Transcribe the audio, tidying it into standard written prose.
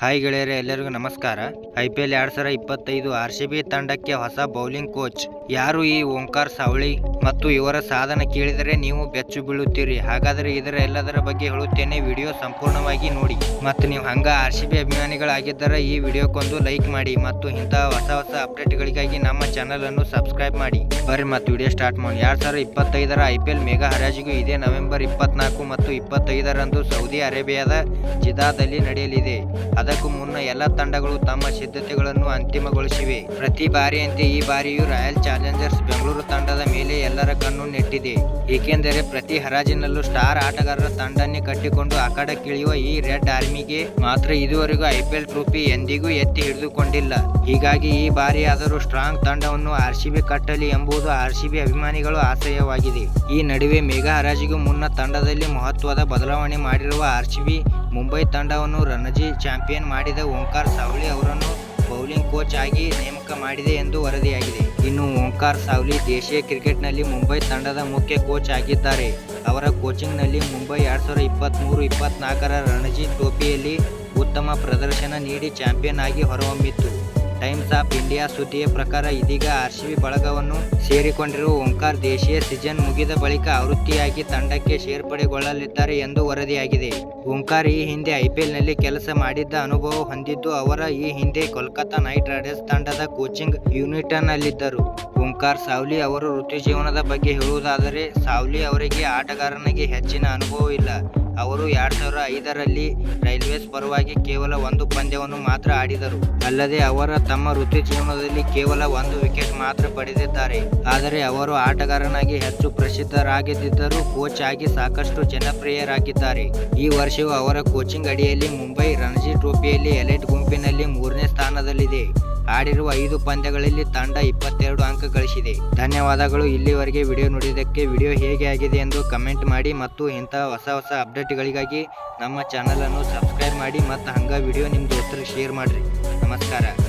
Hi ಗೆಳೆಯರೆ, ಎಲ್ಲರಿಗೂ ನಮಸ್ಕಾರ. IPL 2025 RCB ತಂಡಕ್ಕೆ ಹೊಸ ಬೌಲಿಂಗ್ ಕೋಚ್. ಯಾರು ಈ ಓಂಕಾರ್ ಸಾವ್ಳಿ ಮತ್ತು ಇವರ ಸಾಧನೆ ಕೇಳಿದರೆ ನೀವು ಬೆಚ್ಚು ಬೀಳುತ್ತೀರಿ. ಹಾಗಾದರೆ ಇದರ ಎಲ್ಲದರ ಬಗ್ಗೆ ಹೇಳುತ್ತೇನೆ, ವಿಡಿಯೋ ಸಂಪೂರ್ಣವಾಗಿ ನೋಡಿ. ಮತ್ತು ನೀವು ಹಂಗ RCB ಅಭಿಮಾನಿಗಳಾಗಿದ್ದರೆ ಈ ವಿಡಿಯೋಕ್ಕೊಂದು ಲೈಕ್ ಮಾಡಿ ಮತ್ತು ಇಂತಹ ಹೊಸ ಅಪ್ಡೇಟ್ಗಳಿಗಾಗಿ ನಮ್ಮ ಚಾನಲ್ ಅನ್ನು ಸಬ್ಸ್ಕ್ರೈಬ್ ಮಾಡಿ. ಬರ್ರಿ ಮತ್ತು ವಿಡಿಯೋ ಸ್ಟಾರ್ಟ್ ಮಾಡಿ. 2025ರ IPL ಮೆಗಾ ಹರಾಜಿಗೂ ಇದೇ ನವೆಂಬರ್ 24 ಮತ್ತು 25ರಂದು ಸೌದಿ ಅರೇಬಿಯಾದ ಜಿದ್ದಾದಲ್ಲಿ ನಡೆಯಲಿದೆ. ಅದಕ್ಕೂ ಮುನ್ನ ಎಲ್ಲ ತಂಡಗಳು ತಮ್ಮ ಸಿದ್ಧತೆಗಳನ್ನು ಅಂತಿಮಗೊಳಿಸಿವೆ. ಪ್ರತಿ ಬಾರಿಯಂತೆ ಈ ಬಾರಿಯೂ ರಾಯಲ್ ಚಾಲೆಂಜರ್ಸ್ ಬೆಂಗಳೂರು ತಂಡದ ಮೇಲೆ ಎಲ್ಲರ ಕಣ್ಣು ನೆಟ್ಟಿದೆ. ಏಕೆಂದರೆ ಪ್ರತಿ ಹರಾಜಿನಲ್ಲೂ ಸ್ಟಾರ್ ಆಟಗಾರರ ತಂಡನ್ನೇ ಕಟ್ಟಿಕೊಂಡು ಅಖಾಡಕ್ಕಿಳಿಯುವ ಈ ರೆಡ್ ಆರ್ಮಿಗೆ ಮಾತ್ರ ಇದುವರೆಗೂ IPL ಟ್ರೋಫಿ ಎಂದಿಗೂ ಎತ್ತಿ ಹಿಡಿದುಕೊಂಡಿಲ್ಲ. ಹೀಗಾಗಿ ಈ ಬಾರಿಯಾದರೂ ಸ್ಟ್ರಾಂಗ್ ತಂಡವನ್ನು RCB ಕಟ್ಟಲಿ ಎಂಬುದು RCB ಅಭಿಮಾನಿಗಳ ಆಶಯವಾಗಿದೆ. ಈ ನಡುವೆ ಮೆಗಾ ಹರಾಜಿಗೂ ಮುನ್ನ ತಂಡದಲ್ಲಿ ಮಹತ್ವದ ಬದಲಾವಣೆ ಮಾಡಿರುವ RCB ಮುಂಬೈ ತಂಡವನ್ನು ರಣಜಿ ಚಾಂಪಿಯನ್ ಮಾಡಿದ ಓಂಕಾರ್ ಸಾವ್ಳಿ ಅವರನ್ನು ಬೌಲಿಂಗ್ ಕೋಚ್ ಆಗಿ ನೇಮಕ ಮಾಡಿದೆ ಎಂದು ವರದಿಯಾಗಿದೆ. ಇನ್ನು ಓಂಕಾರ್ ಸಾವ್ಳಿ ದೇಶೀಯ ಕ್ರಿಕೆಟ್ನಲ್ಲಿ ಮುಂಬೈ ತಂಡದ ಮುಖ್ಯ ಕೋಚ್ ಆಗಿದ್ದಾರೆ. ಅವರ ಕೋಚಿಂಗ್ನಲ್ಲಿ ಮುಂಬೈ 2023-24ರ ರಣಜಿ ಟ್ರೋಫಿಯಲ್ಲಿ ಉತ್ತಮ ಪ್ರದರ್ಶನ ನೀಡಿ ಚಾಂಪಿಯನ್ ಆಗಿ ಹೊರಹೊಮ್ಮಿತ್ತು. ಟೈಮ್ಸ್ ಆಫ್ ಇಂಡಿಯಾ ಸುದ್ದಿಯ ಪ್ರಕಾರ ಇದೀಗ RCB ಬಳಗವನ್ನು ಸೇರಿಕೊಂಡಿರುವ ಓಂಕಾರ್ ದೇಶೀಯ ಸೀಸನ್ ಮುಗಿದ ಬಳಿಕ ಆವೃತ್ತಿಯಾಗಿ ತಂಡಕ್ಕೆ ಸೇರ್ಪಡೆಗೊಳ್ಳಲಿದ್ದಾರೆ ಎಂದು ವರದಿಯಾಗಿದೆ. ಓಂಕಾರ್ ಈ ಹಿಂದೆ IPLನಲ್ಲಿ ಕೆಲಸ ಮಾಡಿದ್ದ ಅನುಭವ ಹೊಂದಿದ್ದು, ಅವರ ಈ ಹಿಂದೆ ಕೋಲ್ಕತಾ ನೈಟ್ ರೈಡರ್ಸ್ ತಂಡದ ಕೋಚಿಂಗ್ ಯೂನಿಟ್ನಲ್ಲಿದ್ದರು. ಓಂಕಾರ್ ಸಾವ್ಳಿ ಅವರ ವೃತ್ತಿ ಜೀವನದ ಬಗ್ಗೆ ಹೇಳುವುದಾದರೆ, ಸಾವ್ಳಿ ಅವರಿಗೆ ಆಟಗಾರನಿಗೆ ಹೆಚ್ಚಿನ ಅನುಭವವಿಲ್ಲ. ಅವರು 2005ರಲ್ಲಿ ರೈಲ್ವೇಸ್ ಪರವಾಗಿ ಕೇವಲ 1 ಪಂದ್ಯವನ್ನು ಮಾತ್ರ ಆಡಿದರು. ಅಲ್ಲದೆ ಅವರು ತಮ್ಮ ವೃತ್ತಿ ಜೀವನದಲ್ಲಿ ಕೇವಲ 1 ವಿಕೆಟ್ ಮಾತ್ರ ಪಡೆದಿದ್ದಾರೆ. ಆದರೆ ಅವರು ಆಟಗಾರನಾಗಿ ಹೆಚ್ಚು ಪ್ರಸಿದ್ಧರಾಗಿದ್ದರೂ ಕೋಚ್ ಆಗಿ ಸಾಕಷ್ಟು ಜನಪ್ರಿಯರಾಗಿದ್ದಾರೆ. ಈ ವರ್ಷವೂ ಅವರ ಕೋಚಿಂಗ್ ಅಡಿಯಲ್ಲಿ ಮುಂಬೈ ರಣಜಿ ಟ್ರೋಫಿಯಲ್ಲಿ ಎಲೈಟ್ ಗುಂಪಿನಲ್ಲಿ 3ನೇ ಸ್ಥಾನದಲ್ಲಿದೆ. ಆಡಿರುವ 5 ಪಂದ್ಯಗಳಲ್ಲಿ ತಂಡ 22 ಅಂಕ ಗಳಿಸಿದೆ. ಧನ್ಯವಾದಗಳು. ಇಲ್ಲಿವರೆಗೆ ವಿಡಿಯೋ ನೋಡಿದ್ದಕ್ಕೆ. ವಿಡಿಯೋ ಹೇಗೆ ಆಗಿದೆ ಎಂದು ಕಮೆಂಟ್ ಮಾಡಿ ಮತ್ತು ಇಂತಹ ಹೊಸ ಅಪ್ಡೇಟ್ಗಳಿಗಾಗಿ ನಮ್ಮ ಚಾನಲ್ ಅನ್ನು ಸಬ್ಸ್ಕ್ರೈಬ್ ಮಾಡಿ ಮತ್ತು ಹಂಗ ವಿಡಿಯೋ ನಿಮ್ಮ ದೋಸ್ತರಿಗೆ ಶೇರ್ ಮಾಡಿರಿ. ನಮಸ್ಕಾರ.